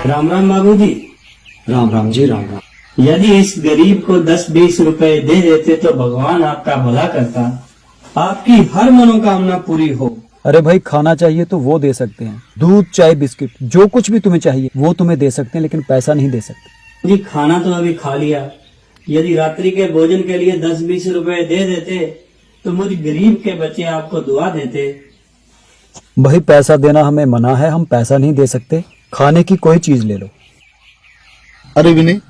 राम राम बाबूजी। राम राम जी, राम राम। यदि इस गरीब को 10-20 रुपए दे देते तो भगवान आपका भला करता, आपकी हर मनोकामना पूरी हो। अरे भाई, खाना चाहिए तो वो दे सकते हैं, दूध चाय बिस्किट जो कुछ भी तुम्हें चाहिए वो तुम्हें दे सकते हैं, लेकिन पैसा नहीं दे सकते। जी खाना तो अभी खा लिया, यदि रात्रि के भोजन के लिए 10-20 रुपए दे देते तो मुझ गरीब के बच्चे आपको दुआ देते। भाई पैसा देना हमें मना है, हम पैसा नहीं दे सकते। खाने की कोई चीज ले लो। अरे विनय,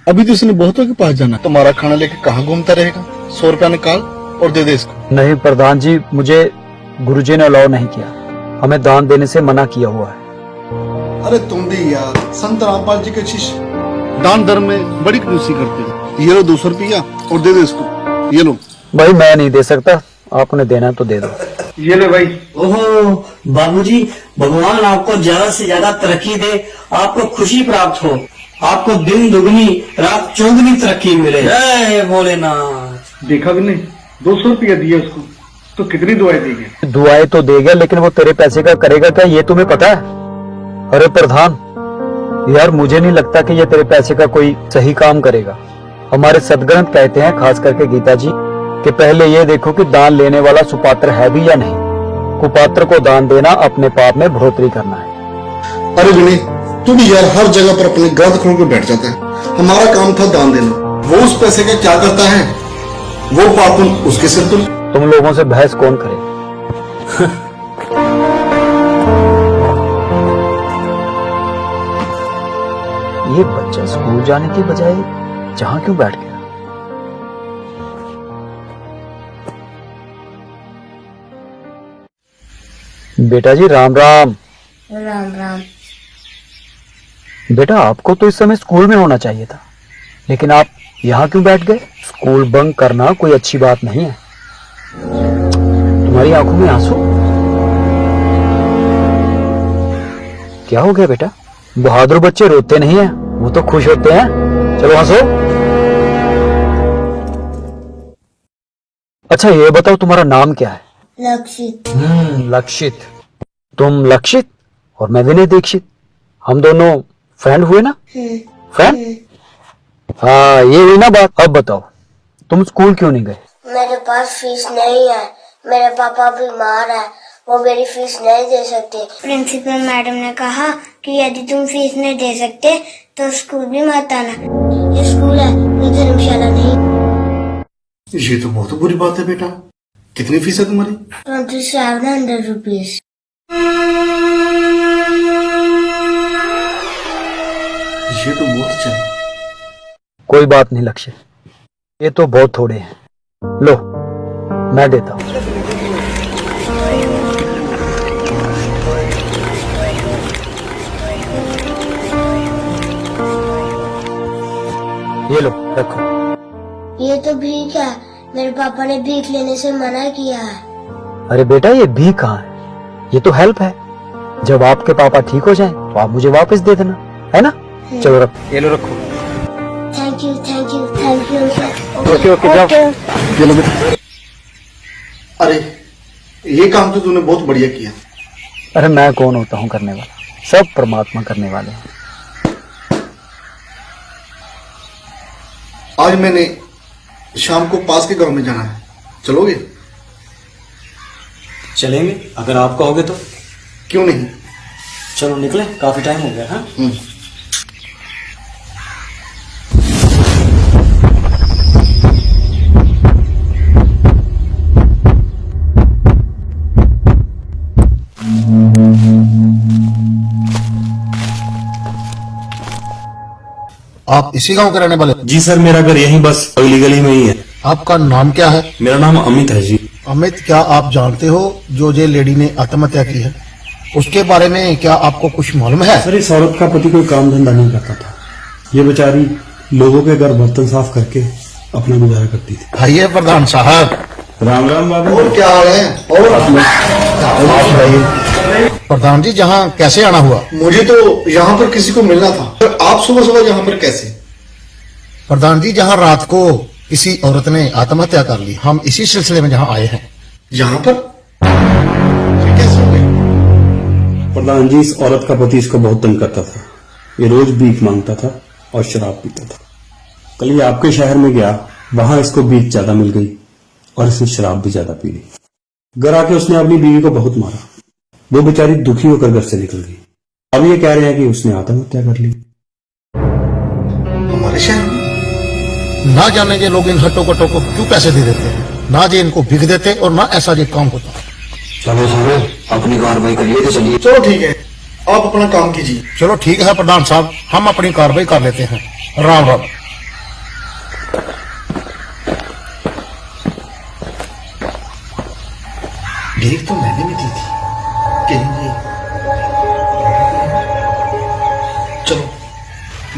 अभी तो इसने बहुतों के पास जाना, तुम्हारा खाना लेके कहाँ घूमता रहेगा। 100 रुपया निकाल और दे दे इसको। नहीं प्रधान जी, मुझे गुरुजी ने अलाउ नहीं किया, हमें दान देने से मना किया हुआ है। अरे तुम भी यार, संत रामपाल जी के शिष्य दान धर्म में बड़ी कंजूसी करते हैं। ये लो 200 रुपया और दे दे इसको। ये लो। भाई मैं नहीं दे सकता, आपने देना तो दे दो। ये ले भाई। ओहो बाबूजी, भगवान आपको ज्यादा से ज्यादा तरक्की दे, आपको खुशी प्राप्त हो, आपको दिन दुगनी रात चौगुनी तरक्की मिले। जय भोलेनाथ। देखा विनय, 200 रुपया दिया उसको तो कितनी दुआएं दी गई। दुआएं तो देगा, लेकिन वो तेरे पैसे का करेगा क्या, ये तुम्हें पता है? अरे प्रधान यार, मुझे नहीं लगता कि ये तेरे पैसे का कोई सही काम करेगा। हमारे सदग्रंथ कहते हैं, खास करके गीता जी, कि पहले ये देखो कि दान लेने वाला सुपात्र है भी या नहीं। कुपात्र को दान देना अपने पाप में बढ़ोतरी करना है। अरे विनय, तू भी यार हर जगह पर अपने ग्रंथ खोल के बैठ जाता है। हमारा काम था दान देना, वो उस पैसे का क्या करता है, वो पाप उसके सिर पर। तुम लोगों से बहस कौन करे। ये बच्चा स्कूल जाने की बजाय जहां क्यों बैठ गया? बेटा जी राम राम। राम राम। बेटा आपको तो इस समय स्कूल में होना चाहिए था, लेकिन आप यहाँ क्यों बैठ गए? स्कूल बंक करना कोई अच्छी बात नहीं है। तुम्हारी आंखों में आंसू क्या हो गया बेटा? बहादुर बच्चे रोते नहीं हैं, वो तो खुश होते हैं। चलो हंसो। अच्छा ये बताओ, तुम्हारा नाम क्या है? लक्षित। लक्षित। तुम लक्षित और मैं विनय दीक्षित, हम दोनों फ्रेंड हुए ना? फ्रेंड? हाँ ये हुई ना बात। अब बताओ तुम स्कूल क्यों नहीं गए? मेरे पास फीस नहीं है, मेरे पापा बीमार है, वो मेरी फीस नहीं दे सकते। प्रिंसिपल मैडम ने कहा कि यदि तुम फीस नहीं दे सकते तो स्कूल भी मत आना। ये स्कूल है, ये धर्मशाला नहीं। ये तो बहुत बुरी बात है बेटा। कितनी फीस है तुम्हारी? 2700 रुपीज। ये तो बहुत अच्छा है। कोई बात नहीं लक्ष्य, ये तो बहुत थोड़े हैं। लो मैं देता हूँ। ये लो रखो। ये तो भीख है, मेरे पापा ने भीख लेने से मना किया है। अरे बेटा ये भीख कहाँ है, ये तो हेल्प है। जब आपके पापा ठीक हो जाएं तो आप मुझे वापस दे देना, है ना? चलो रखो, ये लो रखो। Thank you thank you thank you sir. Okay okay जाओ। चलो बेटा। अरे ये काम तो तूने बहुत बढ़िया किया। अरे मैं कौन होता हूँ करने वाला, सब परमात्मा करने वाले हैं। आज मैंने शाम को पास के गांव में जाना है, चलोगे? चलेंगे अगर आप कहोगे तो। क्यों नहीं? चलो निकले, काफी टाइम हो गया। हाँ आप इसी गांव के रहने वाले? जी सर, मेरा घर यहीं बस अगली गली में ही है। आपका नाम क्या है? मेरा नाम अमित है जी। अमित, क्या आप जानते हो जो ये लेडी ने आत्महत्या की है, उसके बारे में क्या आपको कुछ मालूम है? सर इस औरत का पति कोई काम धंधा नहीं करता था, ये बेचारी लोगों के घर बर्तन साफ करके अपना गुजारा करती थी। आइए प्रधान साहब। राम राम बाबू। और क्या हाल है? और आप बताइए। प्रधान जी, जहाँ कैसे आना हुआ? मुझे तो यहाँ पर किसी को मिलना था, तो आप सुबह सुबह यहाँ पर कैसे? प्रधान जी, जहाँ रात को किसी औरत ने आत्महत्या कर ली, हम इसी सिलसिले में जहाँ आए हैं। यहाँ पर कैसे हो गया? प्रधान जी, इस औरत का पति इसको बहुत तंग करता था, ये रोज भीख मांगता था और शराब पीता था। कल ये आपके शहर में गया, वहां इसको भीख ज्यादा मिल गई और इसने शराब भी ज्यादा पी ली। घर आके उसने अपनी बीवी को बहुत मारा। वो बेचारी दुखी होकर घर से निकल गई। अब ये कह रहे हैं कि उसने आत्महत्या कर ली। हमारे शहर में ना जाने के लोग इन हट्टो कट्टों को क्यों पैसे दे देते हैं, ना जे इनको बिक देते और ना ऐसा जे काम होता। चलो चलो अपनी कार्रवाई करिए तो चलिए। चलो ठीक है, आप अपना काम कीजिए। चलो ठीक है प्रधान साहब, हम अपनी कार्रवाई कर लेते हैं। राम राम। देख तो मैंने भी दी थी, कहेंगे चलो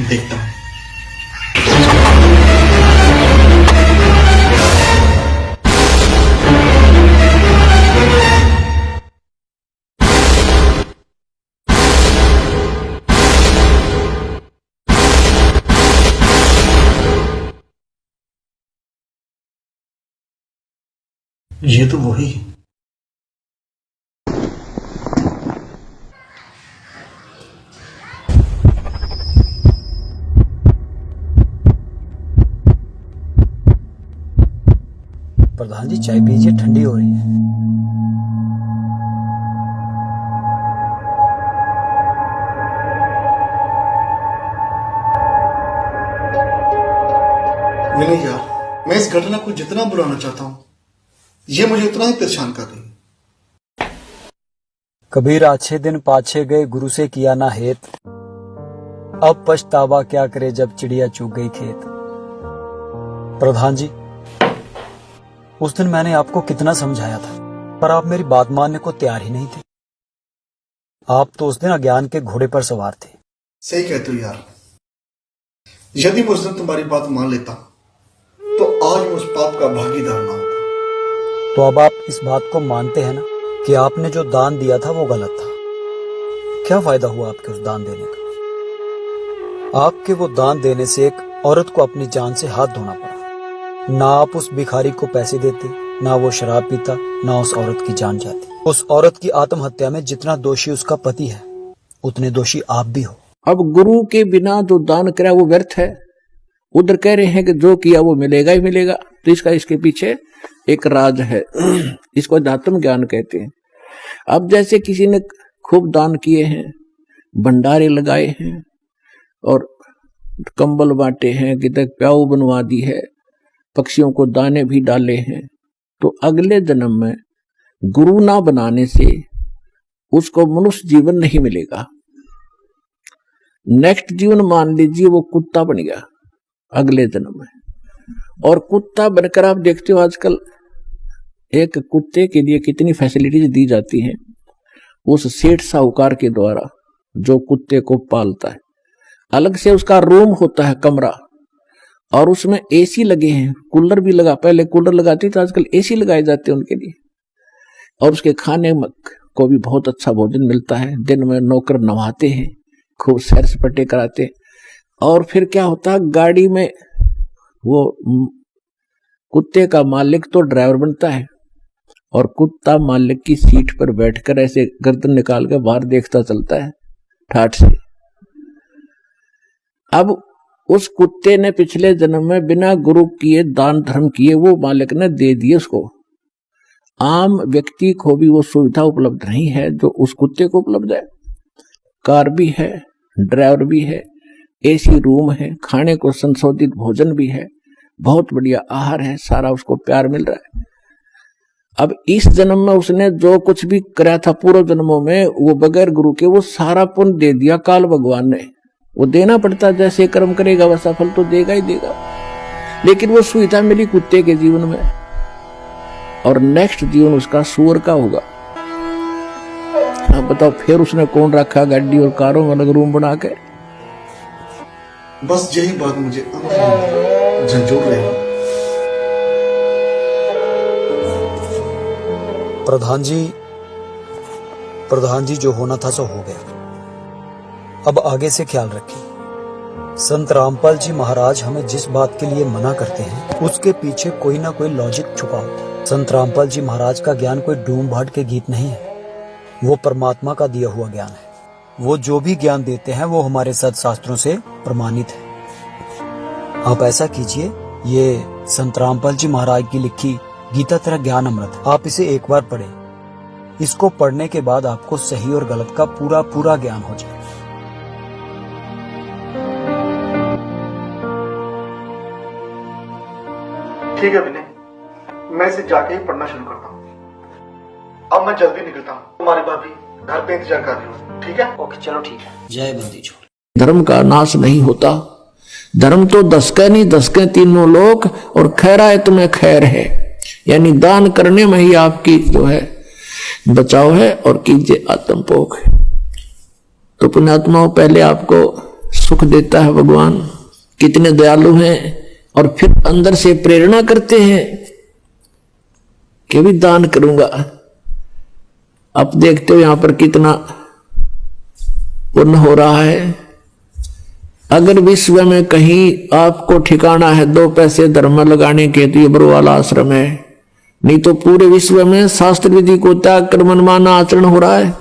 देखता हूं। ये तो वही है। प्रधान जी चाय पीजिए, ठंडी हो रही है। नहीं यार, मैं इस घटना को जितना बुलाना चाहता हूं, ये मुझे उतना ही परेशान कर रही है। कबीर अच्छे दिन पाछे गए, गुरु से किया ना हेत। अब पछतावा क्या करे जब चिड़िया चूक गई खेत। प्रधान जी, उस दिन मैंने आपको कितना समझाया था, पर आप मेरी बात मानने को तैयार ही नहीं थे। आप तो उस दिन अज्ञान के घोड़े पर सवार थे। सही कहते हो यार, यदि मैं उस दिन तुम्हारी बात मान लेता तो आज मैं उस पाप का भागीदार ना होता। तो अब आप इस बात को मानते हैं ना कि आपने जो दान दिया था वो गलत था। क्या फायदा हुआ आपके उस दान देने का? आपके वो दान देने से एक औरत को अपनी जान से हाथ धोना पड़ा। ना आप उस भिखारी को पैसे देते, ना वो शराब पीता, ना उस औरत की जान जाती। उस औरत की आत्महत्या में जितना दोषी उसका पति है, उतने दोषी आप भी हो। अब गुरु के बिना जो दान करा वो व्यर्थ है। उधर कह रहे हैं कि जो किया वो मिलेगा ही मिलेगा, तो इसके पीछे एक राज है। इसको अध्यात्म ज्ञान कहते हैं। अब जैसे किसी ने खूब दान किए हैं, भंडारे लगाए हैं और कंबल बांटे हैं, कितने प्याऊ बनवा दी है, पक्षियों को दाने भी डाले हैं, तो अगले जन्म में गुरु ना बनाने से उसको मनुष्य जीवन नहीं मिलेगा। नेक्स्ट जीवन मान लीजिए वो कुत्ता बन गया अगले जन्म में, और कुत्ता बनकर आप देखते हो आजकल एक कुत्ते के लिए कितनी फैसिलिटीज दी जाती हैं उस सेठ साहूकार के द्वारा जो कुत्ते को पालता है। अलग से उसका रूम होता है, कमरा, और उसमें एसी लगे हैं, कूलर भी लगा, पहले कूलर लगाते थे, आजकल एसी लगाए जाते हैं उनके लिए। और उसके खाने को भी बहुत अच्छा भोजन मिलता है। दिन में नौकर नवाते हैं, खूब सैर सपाटे कराते हैं। और फिर क्या होता है, गाड़ी में वो कुत्ते का मालिक तो ड्राइवर बनता है और कुत्ता मालिक की सीट पर बैठकर ऐसे गर्दन निकाल कर बाहर देखता चलता है ठाठ से। अब उस कुत्ते ने पिछले जन्म में बिना गुरु किए दान धर्म किए वो मालिक ने दे दिए उसको। आम व्यक्ति को भी वो सुविधा उपलब्ध नहीं है जो उस कुत्ते को उपलब्ध है। कार भी है, ड्राइवर भी है, एसी रूम है, खाने को संशोधित भोजन भी है, बहुत बढ़िया आहार है, सारा उसको प्यार मिल रहा है। अब इस जन्म में उसने जो कुछ भी करा था पूर्व जन्मों में, वो बगैर गुरु के वो सारा पुण्य दे दिया काल भगवान ने। वो देना पड़ता, जैसे कर्म करेगा वैसा फल तो देगा ही देगा। लेकिन वो सुविधा मिली कुत्ते के जीवन में, और नेक्स्ट जीवन उसका सूअर का होगा। अब बताओ फिर उसने कौन रखा गाड़ी और कारों में अलग रूम बना के। बस यही बात मुझे झंझोड़ रही है। प्रधान जी जो होना था सो हो गया। अब आगे से ख्याल रखिए। संत रामपाल जी महाराज हमें जिस बात के लिए मना करते हैं उसके पीछे कोई ना कोई लॉजिक छुपा होता है। संत रामपाल जी महाराज का ज्ञान कोई डूम भाट के गीत नहीं है, वो परमात्मा का दिया हुआ ज्ञान है। वो जो भी ज्ञान देते हैं वो हमारे सदशास्त्रों से प्रमाणित है। आप ऐसा कीजिए, ये संत रामपाल जी महाराज की लिखी गीता तेरा ज्ञान अमृत, आप इसे एक बार पढ़ें। इसको पढ़ने के बाद आपको सही और गलत का पूरा पूरा ज्ञान हो जाए। ठीक है विनय, मैं इसे जाके ही पढ़ना शुरू करता हूँ। अब मैं जल्दी निकलता हूँ, तुम्हारी भाभी घर पे इंतजार कर रही हूँ। ठीक है? ओके, चलो ठीक है। जय बंदी छोड़। धर्म का नाश नहीं होता। धर्म तो दसके नहीं, दसके तीनों लोक, और खैरा है तुम्हें खैर है, यानी दान करने में ही आपकी जो है बचाव है, और कीजिए आत्मपोग है। तो पुण्यात्माओं, पहले आपको सुख देता है भगवान, कितने दयालु हैं, और फिर अंदर से प्रेरणा करते हैं कि भी दान करूंगा। अब देखते हो यहां पर कितना पुण्य हो रहा है। अगर विश्व में कहीं आपको ठिकाना है 2 पैसे धर्म में लगाने के, तो ये बरवाला आश्रम है। नहीं तो पूरे विश्व में शास्त्र विधि को त्याग कर मनमाना आचरण हो रहा है,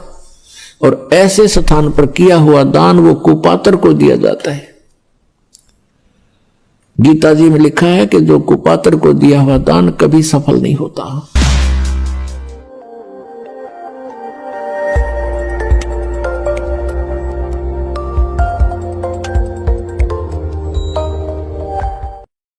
और ऐसे स्थान पर किया हुआ दान वो कुपात्र को दिया जाता है। गीता जी में लिखा है कि जो कुपात्र को दिया हुआ दान कभी सफल नहीं होता।